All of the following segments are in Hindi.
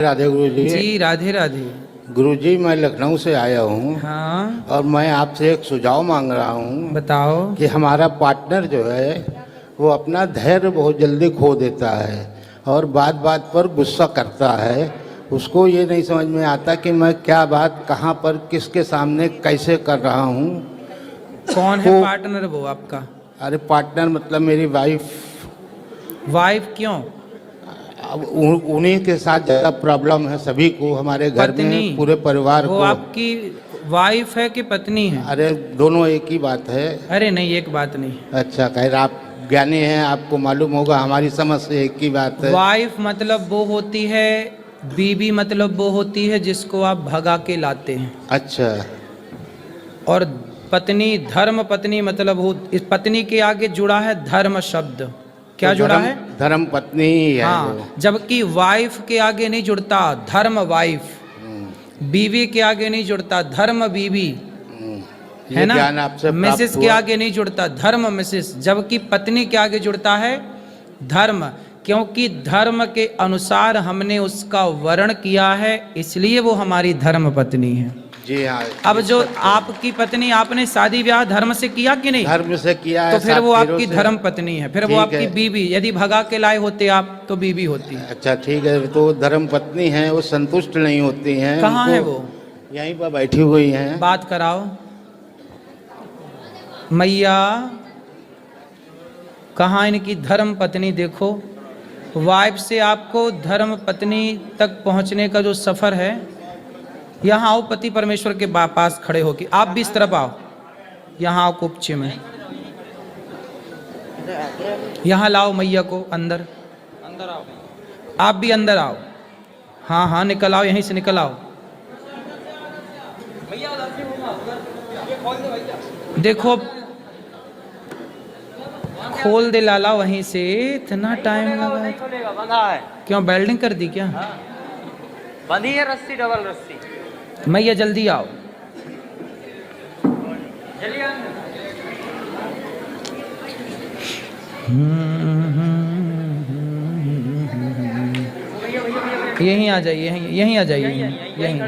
राधे गुरु जी। जी राधे राधे। गुरु जी, मैं लखनऊ से आया हूँ। हाँ और मैं आपसे एक सुझाव मांग रहा हूँ बताओ। कि हमारा पार्टनर जो है वो अपना धैर्य बहुत जल्दी खो देता है और बात बात पर गुस्सा करता है। उसको ये नहीं समझ में आता कि मैं क्या बात कहाँ पर किसके सामने कैसे कर रहा हूँ। कौन है पार्टनर वो आपका? अरे पार्टनर मतलब मेरी वाइफ। वाइफ क्यों? अब उन्हीं के साथ ज़्यादा प्रॉब्लम है सभी को, हमारे घर में पूरे परिवार वो को। आपकी वाइफ है कि पत्नी है? अरे दोनों एक ही बात है। अरे नहीं, एक बात नहीं। अच्छा, खैर आप ज्ञानी हैं, आपको मालूम होगा, हमारी समझ से एक ही बात है। वाइफ मतलब वो होती है, बीवी मतलब वो होती है जिसको आप भगा के लाते हैं। अच्छा। और पत्नी, धर्म पत्नी मतलब वो, इस पत्नी के आगे जुड़ा है धर्म शब्द। क्या तो जुड़ा है? धर्म पत्नी ही है। हाँ, जबकि वाइफ के आगे नहीं जुड़ता धर्म वाइफ, बीवी के आगे नहीं जुड़ता धर्म बीवी, है ना? मिसेस के आगे नहीं जुड़ता धर्म मिसेस, जबकि पत्नी के आगे जुड़ता है धर्म, क्योंकि धर्म के अनुसार हमने उसका वर्ण किया है, इसलिए वो हमारी धर्म पत्नी है। जी हाँ। अब जो आपकी पत्नी, आपने शादी ब्याह धर्म से किया कि नहीं? धर्म से किया है, तो फिर वो आपकी धर्म पत्नी है, फिर वो आपकी बीवी। यदि भगा के लाए होते आप तो बीवी होती है। अच्छा ठीक है, तो धर्म पत्नी है, वो संतुष्ट नहीं होती हैं। कहाँ है वो? यहीं पर बैठी हुई हैं। बात कराओ। मैया, कहाँ इनकी धर्म पत्नी? देखो, वाइफ से आपको धर्म पत्नी तक पहुंचने का जो सफर है, यहाँ आओ पति परमेश्वर के पास खड़े होके। आप भी इस तरफ आओ, यहाँ आओ कुपचे में, यहाँ लाओ मैया को अंदर। अंदर आओ, आप भी अंदर आओ। हाँ हाँ, निकल आओ, यहीं से निकल आओ। देखो, खोल दे लाला वहीं से। इतना टाइम लगा क्यों? वेल्डिंग कर दी क्या? बंधी है रस्सी, डबल रस्सी। मैया जल्दी आओ। यहीं आ जाइए, यहीं आ जाइए, यहीं।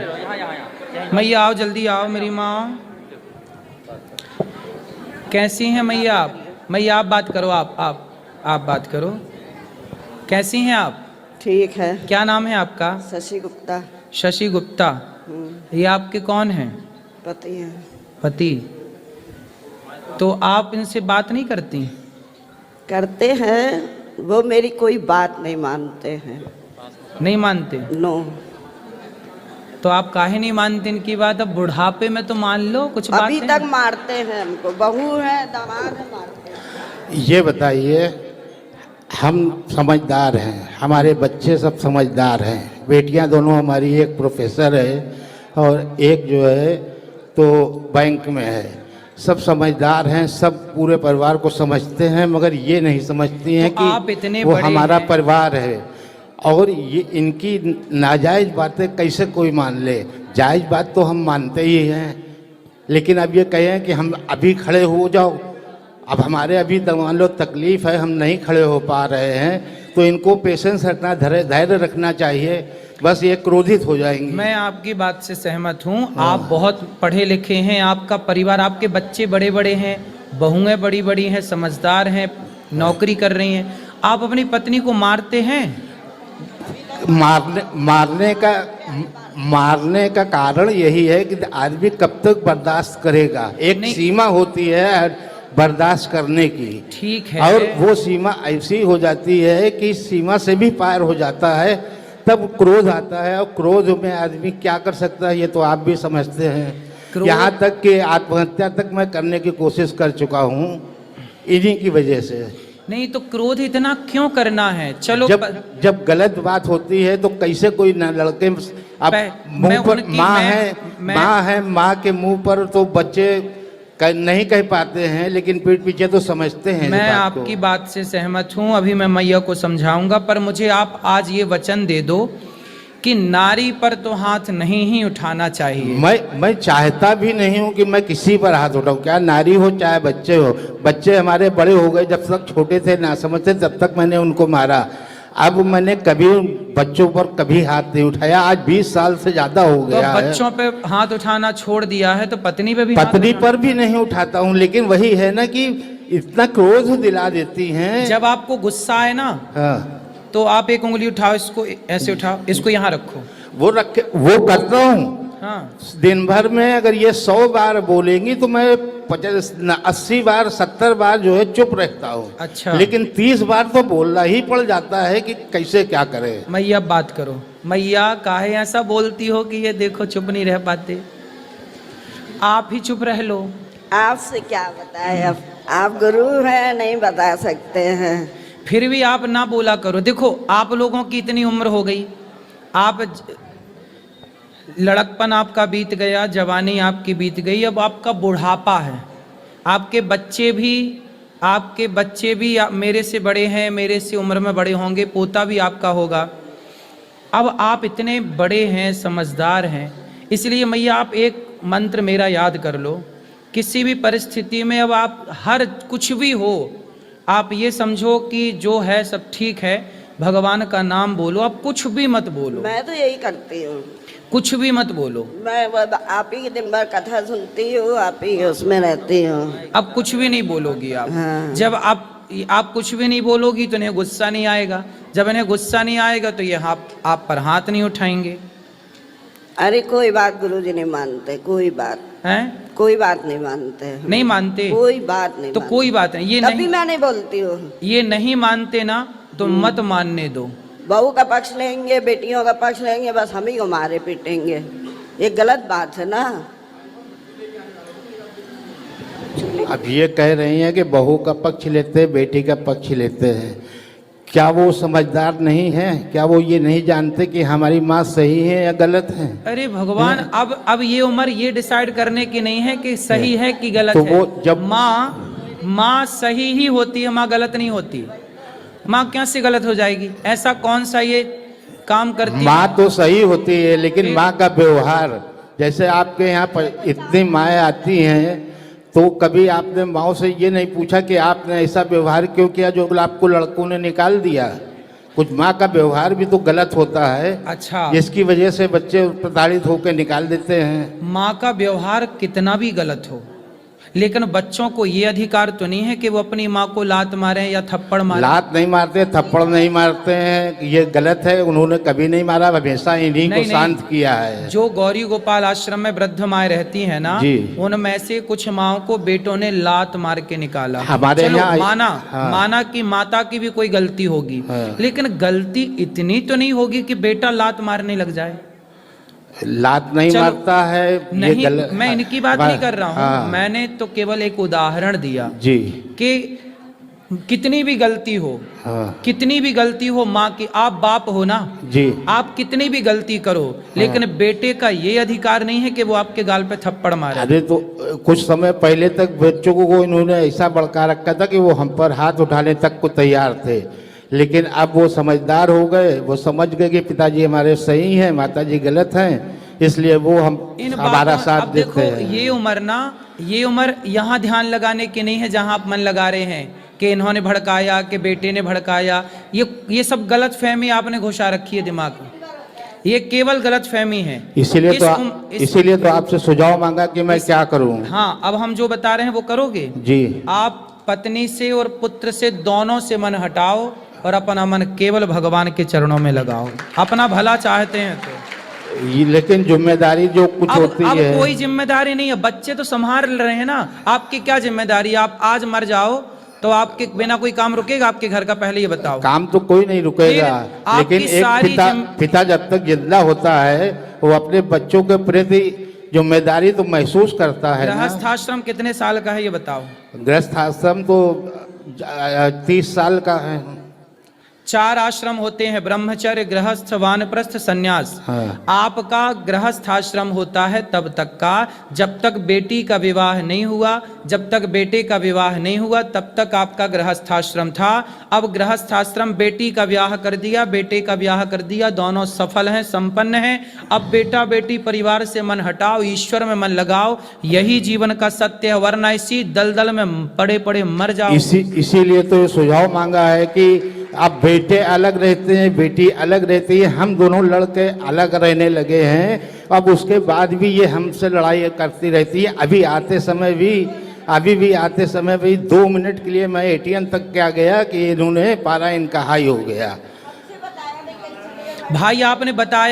मैया आओ, जल्दी आओ मेरी माँ। कैसी हैं मैया आप? मैया आप बात करो, आप बात करो। कैसी हैं आप? ठीक है। क्या नाम है आपका? शशि गुप्ता। शशि गुप्ता। ये आपके कौन हैं? पति हैं। पति। तो आप इनसे बात नहीं करती? करते हैं, वो मेरी कोई बात नहीं मानते हैं। नहीं मानते? नो। तो आप काहे नहीं मानते इनकी बात? अब बुढ़ापे में तो मान लो कुछ बात। अभी तक मारते हैं हमको, बहू है दामाद है, मारते हैं। ये बताइए, हम समझदार हैं, हमारे बच्चे सब समझदार हैं, बेटियां दोनों हमारी, एक प्रोफेसर है और एक जो है तो बैंक में है। सब समझदार हैं, सब पूरे परिवार को समझते हैं, मगर ये नहीं समझती हैं तो आप कि इतने वो बड़े हमारा हैं। परिवार है। और ये इनकी नाजायज़ बातें कैसे कोई मान ले? जायज़ बात तो हम मानते ही हैं, लेकिन अब ये कहें कि हम अभी खड़े हो जाओ, अब हमारे अभी मान लो तकलीफ़ है, हम नहीं खड़े हो पा रहे हैं, तो इनको पेशेंस रखना, धैर्य रखना चाहिए, बस ये क्रोधित हो जाएंगी। मैं आपकी बात से सहमत हूँ। आप बहुत पढ़े लिखे हैं, आपका परिवार, आपके बच्चे बड़े बड़े हैं, बहुएं बड़ी बड़ी हैं, समझदार हैं, नौकरी कर रही हैं। आप अपनी पत्नी को मारते हैं? मारने का कारण यही है कि आदमी कब तक बर्दाश्त करेगा। एक सीमा होती है बर्दाश्त करने की। ठीक है। और वो सीमा ऐसी हो जाती है कि सीमा से भी पार हो जाता है, तब क्रोध आता है, और क्रोध में आदमी क्या कर सकता है, ये तो आप भी समझते हैं। यहाँ तक कि आत्महत्या तक मैं करने की कोशिश कर चुका हूँ इन्हीं की वजह से। नहीं तो क्रोध इतना क्यों करना है? चलो, जब गलत बात होती है तो कैसे कोई न लड़के, अब मुंह पर माँ है, माँ के मुंह पर तो बच्चे नहीं कह पाते हैं, लेकिन पीठ पीछे तो समझते हैं। मैं आपकी बात से सहमत हूँ, अभी मैं मैया को समझाऊंगा, पर मुझे आप आज ये वचन दे दो कि नारी पर तो हाथ नहीं ही उठाना चाहिए। मैं चाहता भी नहीं हूँ कि मैं किसी पर हाथ उठाऊँ, क्या नारी हो चाहे बच्चे हो। बच्चे हमारे बड़े हो गए, जब तक छोटे थे ना समझते तब तक मैंने उनको मारा। अब मैंने कभी बच्चों पर कभी हाथ नहीं उठाया, आज 20 साल से ज्यादा हो तो गया है। बच्चों पे हाथ उठाना छोड़ दिया है तो पत्नी पे भी हाथ पत्नी उठाना- पर भी नहीं उठाता हूँ, लेकिन वही है ना कि इतना क्रोध दिला देती हैं। जब आपको गुस्सा आए ना हाँ, तो आप एक उंगली उठाओ, इसको ऐसे उठाओ, इसको यहाँ रखो। वो करता हूँ। हाँ, दिन भर में अगर ये 100 बार बोलेंगी तो मैं 80 बार 70 बार जो है चुप रहता हूँ। अच्छा। लेकिन 30 बार तो बोलना ही पड़ जाता है कि कैसे क्या करे। मैया बात करो। मैया काहे ऐसा बोलती हो कि ये देखो चुप नहीं रह पाते, आप ही चुप रह लो। आपसे क्या बताए, अब आप गुरु हैं, नहीं बता सकते हैं। फिर भी आप ना बोला करो। देखो आप लोगों की इतनी उम्र हो गई, आप लड़कपन आपका बीत गया, जवानी आपकी बीत गई, अब आपका बुढ़ापा है। आपके बच्चे भी मेरे से बड़े हैं, मेरे से उम्र में बड़े होंगे, पोता भी आपका होगा। अब आप इतने बड़े हैं, समझदार हैं, इसलिए मैया आप एक मंत्र मेरा याद कर लो। किसी भी परिस्थिति में अब आप हर कुछ भी हो, आप ये समझो कि जो है सब ठीक है, भगवान का नाम बोलो, आप कुछ भी मत बोलो, मैं तो यही करती हूँ, कुछ भी मत बोलो। मैं आप ही की दिन भर कथा सुनती हूँ, आप ही उसमें रहती हूँ। अब कुछ भी नहीं बोलोगी आप। हाँ। जब आप कुछ भी नहीं बोलोगी तो इन्हें गुस्सा नहीं आएगा, जब इन्हें गुस्सा नहीं आएगा तो ये आप पर हाथ नहीं उठाएंगे। अरे कोई बात गुरुजी नहीं मानते, कोई बात, हैं? कोई बात नहीं मानते, नहीं मानते? कोई बात नहीं तो मानते। कोई बात नहीं, तभी मैं नहीं बोलती हूँ। ये नहीं मानते ना तो मत मानने दो। बहू का पक्ष लेंगे, बेटियों का पक्ष लेंगे, बस हम ही को मारे पीटेंगे, ये गलत बात है ना। अब ये कह रही हैं कि बहू का पक्ष लेते हैं, बेटी का पक्ष लेते हैं, क्या वो समझदार नहीं है? क्या वो ये नहीं जानते कि हमारी माँ सही है या गलत है? अरे भगवान, अब ये उम्र ये डिसाइड करने की नहीं है कि सही है कि गलत तो है। वो जब माँ सही ही होती है, माँ गलत नहीं होती। माँ कैसे गलत हो जाएगी? ऐसा कौन सा ये काम करती है? माँ तो सही होती है, लेकिन माँ का व्यवहार, जैसे आपके यहाँ पर इतनी माएँ आती हैं, तो कभी आपने माँ से ये नहीं पूछा कि आपने ऐसा व्यवहार क्यों किया जो आपको लड़कों ने निकाल दिया? कुछ माँ का व्यवहार भी तो गलत होता है। अच्छा, जिसकी वजह से बच्चे प्रताड़ित होकर निकाल देते हैं। माँ का व्यवहार कितना भी गलत हो, लेकिन बच्चों को ये अधिकार तो नहीं है कि वो अपनी माँ को लात मारें या थप्पड़ मारें। लात नहीं मारते, थप्पड़ नहीं मारते हैं, ये गलत है। उन्होंने कभी नहीं मारा, हमेशा इन्हीं को शांत किया है। जो गौरी गोपाल आश्रम में वृद्ध माएँ रहती हैं ना, जी, उनमें से कुछ माओ को बेटों ने लात मार के निकाला। हमारे यहाँ माना कि माता की भी कोई गलती होगी, लेकिन गलती इतनी तो नहीं होगी कि बेटा लात मारने लग जाए। लात नहीं मारता है, नहीं, मैं इनकी बात नहीं कर रहा हूँ, मैंने तो केवल एक उदाहरण दिया जी कि कितनी भी गलती हो, कितनी भी गलती हो माँ की, आप बाप हो ना जी, आप कितनी भी गलती करो, लेकिन बेटे का ये अधिकार नहीं है कि वो आपके गाल पे थप्पड़ मारे। अरे तो कुछ समय पहले तक बच्चों को इन्होंने ऐसा भड़का रखा था कि वो हम पर हाथ उठाने तक को तैयार थे, लेकिन अब वो समझदार हो गए, वो समझ गए कि पिताजी हमारे सही हैं, माताजी गलत हैं, इसलिए वो हमारा साथ देते हैं। ये उम्र यहाँ ध्यान लगाने की नहीं है जहाँ आप मन लगा रहे हैं कि इन्होंने भड़काया, कि बेटे ने भड़काया। ये सब गलत फहमी आपने घुसा रखी है दिमाग में, ये केवल गलत फहमी है। इसीलिए तो आपसे सुझाव मांगा कि मैं क्या करूं। हाँ, अब हम जो बता रहे हैं वो करोगे जी। आप पत्नी से और पुत्र से दोनों से मन हटाओ और अपना मन केवल भगवान के चरणों में लगाओ, अपना भला चाहते हैं तो। लेकिन जिम्मेदारी जो कुछ होती अब है, कोई जिम्मेदारी नहीं है, बच्चे तो संभाल रहे हैं ना, आपकी क्या जिम्मेदारी? आप आज मर जाओ तो आपके बिना कोई काम रुकेगा आपके घर का? पहले ये बताओ। काम तो कोई नहीं रुकेगा, लेकिन एक पिता जब तक जिंदा होता है वो अपने बच्चों के प्रति जिम्मेदारी तो महसूस करता है। गृहस्थ आश्रम कितने साल का है ये बताओ? गृहस्थ आश्रम तो 30 साल का है। 4 आश्रम होते हैं, ब्रह्मचर्य, गृहस्थ, वानप्रस्थ, संन्यास। हाँ। आपका गृहस्थ आश्रम होता है तब तक का जब तक बेटी का विवाह नहीं हुआ, जब तक बेटे का विवाह नहीं हुआ तब तक आपका गृहस्थ आश्रम था। अब गृहस्थ आश्रम, बेटी का ब्याह कर दिया, बेटे का ब्याह कर दिया, दोनों सफल हैं, संपन्न हैं। अब बेटा बेटी परिवार से मन हटाओ, ईश्वर में मन लगाओ, यही जीवन का सत्य है, वरना इसी दलदल में पड़े पड़े मर जाओ। इसीलिए तो सुझाव मांगा है कि अब बेटे अलग रहते हैं, बेटी अलग रहती है, हम दोनों लड़के अलग रहने लगे हैं। अब उसके बाद भी ये हमसे लड़ाई करती रहती है। अभी भी आते समय भी 2 मिनट के लिए मैं एटीएम तक क्या गया कि इन्होंने पारा इनका हाई हो गया। भाई आपने बताया